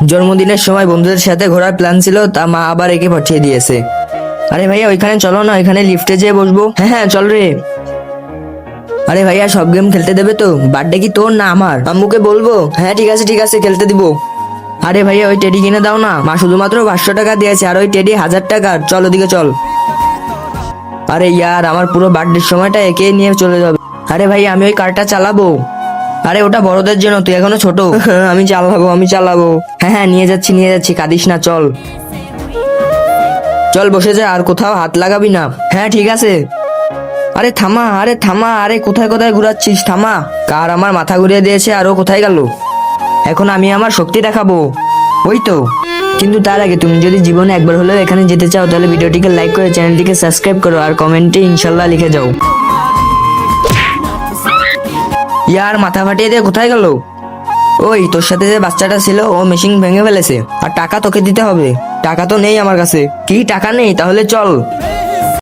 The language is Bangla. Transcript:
জন্মদিনের সময় বন্ধুদের সাথে ঘোরার প্ল্যান ছিল, তা মা আবার একে পাঠিয়ে দিয়েছে। আরে ভাইয়া ওইখানে চলো না, ওইখানে লিফটে যেয়ে বসবো। হ্যাঁ হ্যাঁ চল রে। আরে ভাইয়া সব গেম খেলতে দেবে তো? বার্থডে কি তোর না আমার? আম্মুকে বলবো। হ্যাঁ ঠিক আছে খেলতে দিব। আরে ভাইয়া ওই টেডি কিনে দাও না, মা শুধুমাত্র 500 টাকা দিয়েছে আর ওই টেডি 1000 টাকার। চল ওদিকে চল। আরে ইয়ার আমার পুরো বার্থডের সময়টা একে নিয়ে চলে যাবে। আরে ভাই আমি ওই কারটা চালাবো। আরে ওটা বড়দের জন্য, তুই এখনো ছোট। আমি চালাবো। হ্যাঁ হ্যাঁ নিয়ে যাচ্ছি কাঁদিস না, চল চল বসে যা, আর কোথাও হাত লাগাবি না। হ্যাঁ ঠিক আছে। আরে থামা, আরে কোথায় কোথায় ঘুরাচ্ছিস, থামা। কার আমার মাথা ঘুরিয়ে দিয়েছে আর ও কোথায় গেল? এখন আমি আমার শক্তি দেখাবো। ওই তো। কিন্তু তার আগে তুমি যদি জীবনে একবার হলেও এখানে যেতে চাও তাহলে ভিডিওটিকে লাইক করে চ্যানেলটিকে সাবস্ক্রাইব করো আর কমেন্টে ইনশাল্লাহ লিখে যাও। ইয়ার মাথা ফাটিয়ে দিয়ে কোথায় গেল? ওই তোর সাথে যে বাচ্চাটা ছিল ও মেশিন ভেঙে ফেলেছে, আর টাকা তোকে দিতে হবে। টাকা তো নেই আমার কাছে। কি টাকা নেই? তাহলে চল।